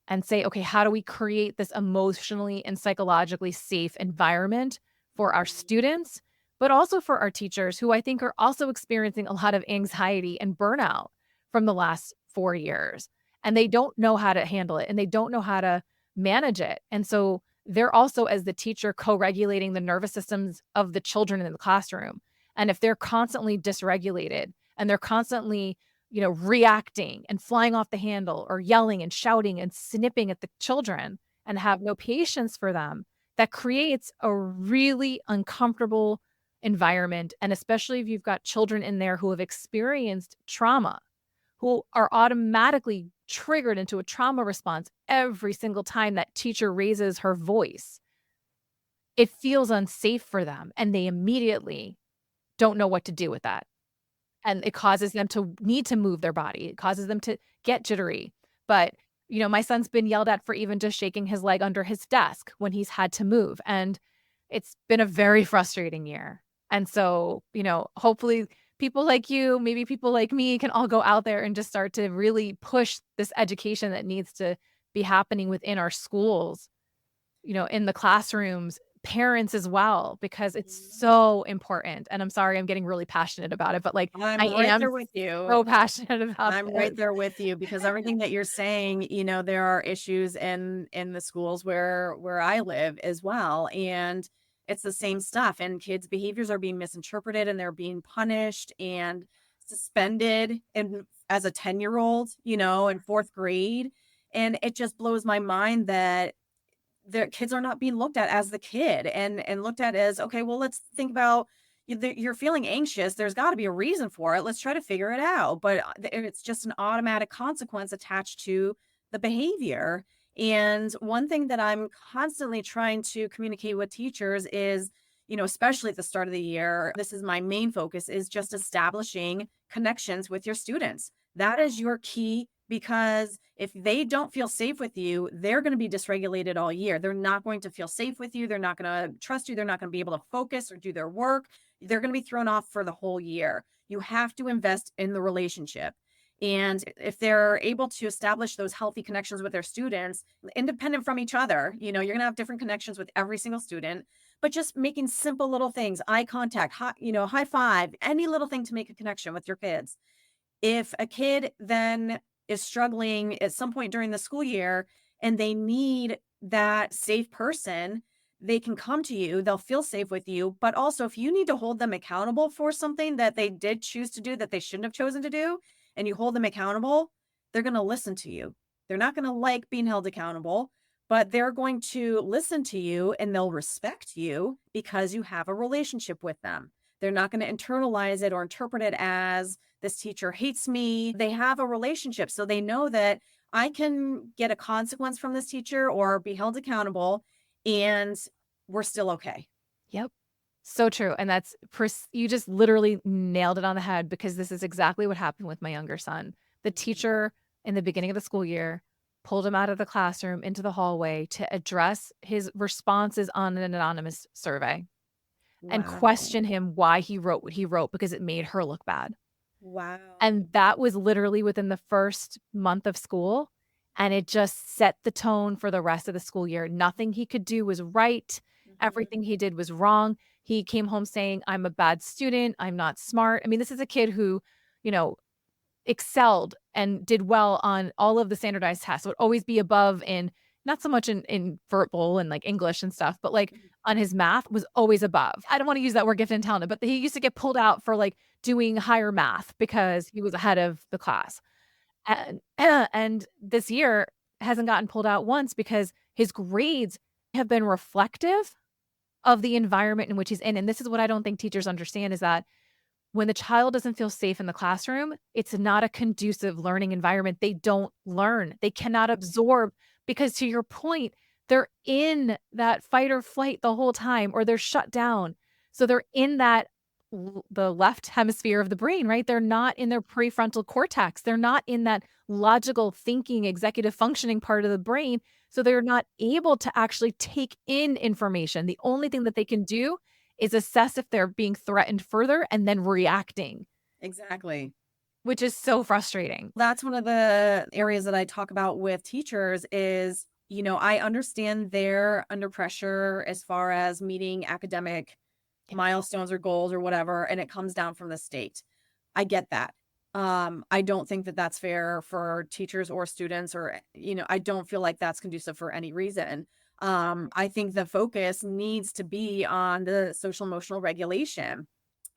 and say, okay, how do we create this emotionally and psychologically safe environment for our Mhm. students, but also for our teachers who I think are also experiencing a lot of anxiety and burnout from the last 4 years. And they don't know how to handle it and they don't know how to manage it. And so they're also, as the teacher, co regulating the nervous systems of the children in the classroom. And if they're constantly dysregulated and they're constantly reacting and flying off the handle or yelling and shouting and snipping at the children and have no patience for them, that creates a really uncomfortable environment. And especially if you've got children in there who have experienced trauma, who are automatically triggered into a trauma response every single time that teacher raises her voice, it feels unsafe for them. And they immediately don't know what to do with that. And it causes them to need to move their body. It causes them to get jittery. But, my son's been yelled at for even just shaking his leg under his desk when he's had to move, and it's been a very frustrating year. And so, hopefully people like you, maybe people like me can all go out there and just start to really push this education that needs to be happening within our schools, in the classrooms, parents as well, because it's Mhm. so important. And I'm sorry, I'm getting really passionate about it, but like I'm I right am there with you. so passionate about I'm right this. there with you because everything that you're saying, there are issues in the schools where I live as well, and it's the same stuff, and kids' behaviors are being misinterpreted and they're being punished and suspended and as a 10-year-old, in 4th grade, and it just blows my mind that their kids are not being looked at as the kid and looked at as, okay, well, let's think about you're feeling anxious. There's got to be a reason for it. Let's try to figure it out. But it's just an automatic consequence attached to the behavior. And one thing that I'm constantly trying to communicate with teachers is, especially at the start of the year, this is my main focus is just establishing connections with your students. That is your key because if they don't feel safe with you, they're going to be dysregulated all year. They're not going to feel safe with you. They're not going to trust you. They're not going to be able to focus or do their work. They're going to be thrown off for the whole year. You have to invest in the relationship. And if they're able to establish those healthy connections with their students, independent from each other, you're going to have different connections with every single student, but just making simple little things, eye contact, high five, any little thing to make a connection with your kids. If a kid then is struggling at some point during the school year and they need that safe person, they can come to you, they'll feel safe with you. But also, if you need to hold them accountable for something that they did choose to do that they shouldn't have chosen to do, and you hold them accountable, they're going to listen to you. They're not going to like being held accountable, but they're going to listen to you and they'll respect you because you have a relationship with them. They're not going to internalize it or interpret it as this teacher hates me. They have a relationship. So they know that I can get a consequence from this teacher or be held accountable and we're still okay. Yep. So true. And you just literally nailed it on the head because this is exactly what happened with my younger son. The Mhm. teacher in the beginning of the school year pulled him out of the classroom into the hallway to address his responses on an anonymous survey and Wow. question him why he wrote what he wrote because it made her look bad. Wow. And that was literally within the first month of school, and it just set the tone for the rest of the school year. Nothing he could do was right. Mhm. Everything he did was wrong. He came home saying, "I'm a bad student. I'm not smart." I mean, this is a kid who, you know, excelled and did well on all of the standardized tests, would always be above in not so much in verbal and, like, English and stuff, but, like, Mhm. on his math was always above. I don't wanna use that word gifted and talented, but he used to get pulled out for, like, doing higher math because he was ahead of the class. And and this year hasn't gotten pulled out once because his grades have been reflective of the environment in which he's in, and this is what I don't think teachers understand is that when the child doesn't feel safe in the classroom, it's not a conducive learning environment. They don't learn. They cannot absorb because to your point, they're in that fight or flight the whole time or they're shut down. So they're in that the left hemisphere of the brain, right? They're not in their prefrontal cortex. They're not in that logical thinking, executive functioning part of the brain. So they're not able to actually take in information. The only thing that they can do is assess if they're being threatened further and then reacting, Exactly. which is so frustrating. That's one of the areas that I talk about with teachers is, I understand they're under pressure as far as meeting academic milestones or goals or whatever, and it comes down from the state. I get that. I don't think that that's fair for teachers or students, or, I don't feel like that's conducive for any reason. I think the focus needs to be on the social emotional regulation,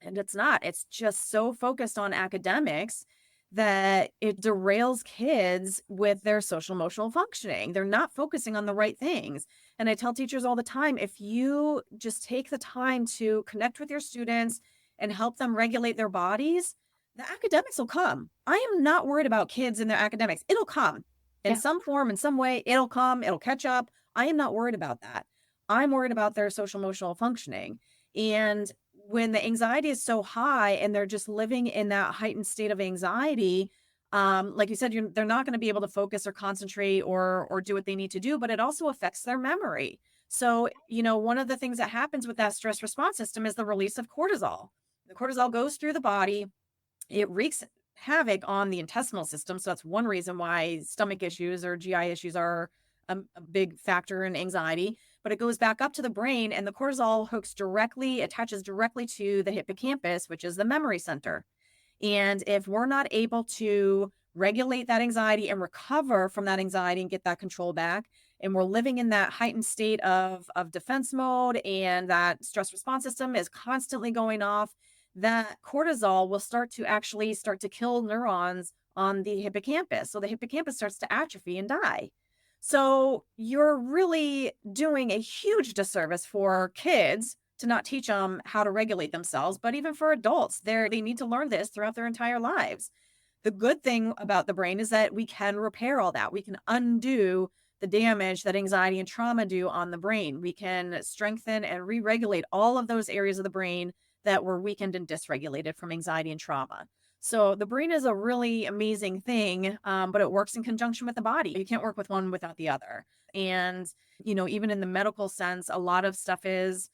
and it's not. It's just so focused on academics that it derails kids with their social emotional functioning. They're not focusing on the right things. And I tell teachers all the time, if you just take the time to connect with your students and help them regulate their bodies, the academics will come. I am not worried about kids and their academics. It'll come in Yeah. some form, in some way. It'll come, it'll catch up. I am not worried about that. I'm worried about their social emotional functioning. And when the anxiety is so high and they're just living in that heightened state of anxiety, like you said, they're not going to be able to focus or concentrate or do what they need to do, but it also affects their memory. So, one of the things that happens with that stress response system is the release of cortisol. The cortisol goes through the body, it wreaks havoc on the intestinal system. So that's one reason why stomach issues or GI issues are a big factor in anxiety. But it goes back up to the brain, and the cortisol attaches directly to the hippocampus, which is the memory center. And if we're not able to regulate that anxiety and recover from that anxiety and get that control back, and we're living in that heightened state of defense mode, and that stress response system is constantly going off, that cortisol will start to kill neurons on the hippocampus. So the hippocampus starts to atrophy and die. So you're really doing a huge disservice for kids to not teach them how to regulate themselves, but even for adults, they need to learn this throughout their entire lives. The good thing about the brain is that we can repair all that. We can undo the damage that anxiety and trauma do on the brain. We can strengthen and re-regulate all of those areas of the brain that were weakened and dysregulated from anxiety and trauma. So the brain is a really amazing thing, but it works in conjunction with the body. You can't work with one without the other. And, even in the medical sense, a lot of stuff is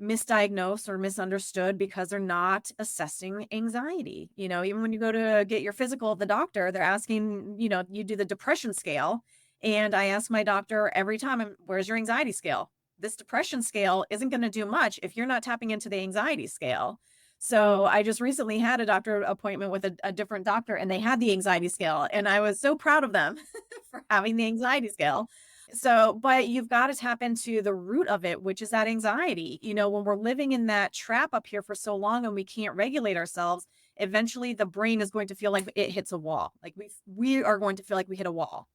misdiagnosed or misunderstood because they're not assessing anxiety. Even when you go to get your physical at the doctor, they're asking, you do the depression scale. And I ask my doctor every time, where's your anxiety scale? This depression scale isn't going to do much if you're not tapping into the anxiety scale. So I just recently had a doctor appointment with a different doctor, and they had the anxiety scale, and I was so proud of them for having the anxiety scale. So, but you've got to tap into the root of it, which is that anxiety. When we're living in that trap up here for so long and we can't regulate ourselves, eventually the brain is going to feel like it hits a wall. Like we are going to feel like we hit a wall.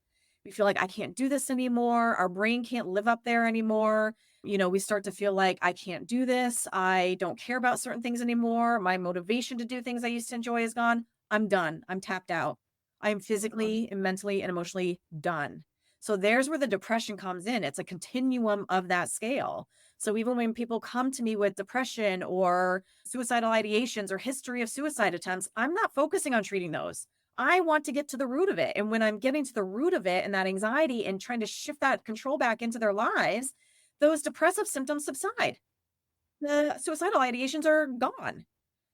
We feel like I can't do this anymore. Our brain can't live up there anymore. We start to feel like I can't do this. I don't care about certain things anymore. My motivation to do things I used to enjoy is gone. I'm done. I'm tapped out. I am physically and mentally and emotionally done. So there's where the depression comes in. It's a continuum of that scale. So even when people come to me with depression or suicidal ideations or history of suicide attempts, I'm not focusing on treating those. I want to get to the root of it. And when I'm getting to the root of it and that anxiety and trying to shift that control back into their lives, those depressive symptoms subside. The suicidal ideations are gone.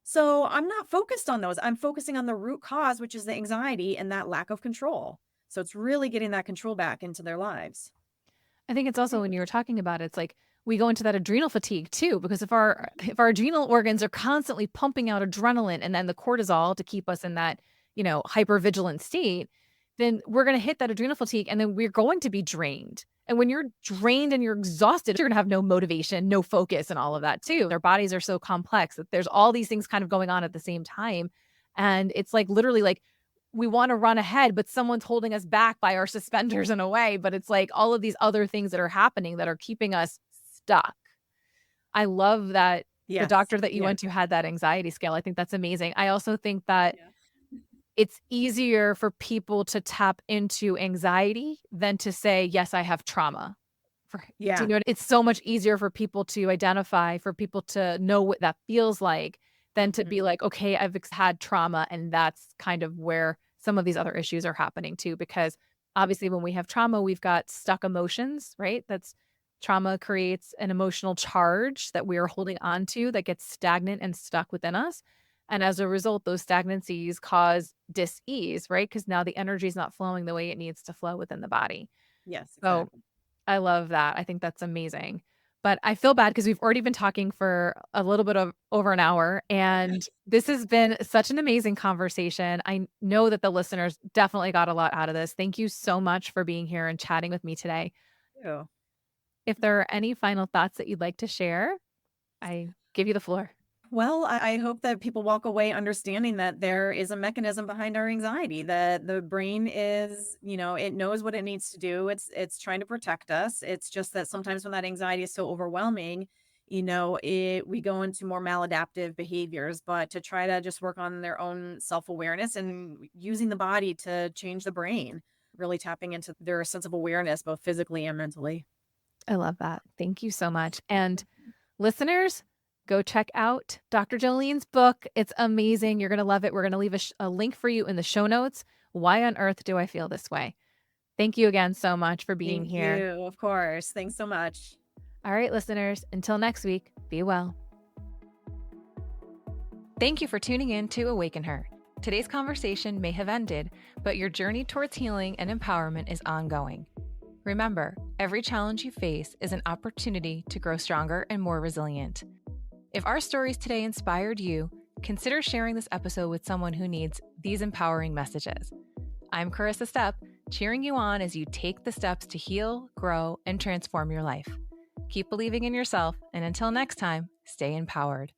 So I'm not focused on those. I'm focusing on the root cause, which is the anxiety and that lack of control. So it's really getting that control back into their lives. I think it's also when you were talking about it, it's like we go into that adrenal fatigue too, because if our adrenal organs are constantly pumping out adrenaline and then the cortisol to keep us in that, hypervigilant state, then we're going to hit that adrenal fatigue and then we're going to be drained. And when you're drained and you're exhausted, you're going to have no motivation, no focus, and all of that too. Our bodies are so complex that there's all these things kind of going on at the same time. And it's like literally like we want to run ahead, but someone's holding us back by our suspenders in a way. But it's like all of these other things that are happening that are keeping us stuck. I love that the Yes. doctor that you Yeah. went to had that anxiety scale. I think that's amazing. I also think that Yeah. it's easier for people to tap into anxiety than to say, yes, I have trauma. Do Yeah. you know, it's so much easier for people to identify, for people to know what that feels like than to be like, okay, I've had trauma and that's kind of where some of these other issues are happening too. Because obviously when we have trauma, we've got stuck emotions, right? Trauma creates an emotional charge that we are holding on to that gets stagnant and stuck within us. And as a result, those stagnancies cause dis-ease, right? Because now the energy is not flowing the way it needs to flow within the body. Yes, So exactly. I love that. I think that's amazing. But I feel bad because we've already been talking for a little bit of over an hour, and this has been such an amazing conversation. I know that the listeners definitely got a lot out of this. Thank you so much for being here and chatting with me today. Ew. If there are any final thoughts that you'd like to share, I give you the floor. Well, I hope that people walk away understanding that there is a mechanism behind our anxiety, that the brain is, it knows what it needs to do. It's trying to protect us. It's just that sometimes when that anxiety is so overwhelming, we go into more maladaptive behaviors, but to try to just work on their own self-awareness and using the body to change the brain, really tapping into their sense of awareness, both physically and mentally. I love that. Thank you so much. And listeners, go check out Dr. Jolene's book. It's amazing. You're going to love it. We're going to leave a link for you in the show notes. Why on earth do I feel this way? Thank you again so much for being Thank here. you. Of course. Thanks so much. All right, listeners, until next week, be well. Thank you for tuning in to Awaken Her. Today's conversation may have ended, but your journey towards healing and empowerment is ongoing. Remember, every challenge you face is an opportunity to grow stronger and more resilient. If our stories today inspired you, consider sharing this episode with someone who needs these empowering messages. I'm Corissa Stepp, cheering you on as you take the steps to heal, grow, and transform your life. Keep believing in yourself, and until next time, stay empowered.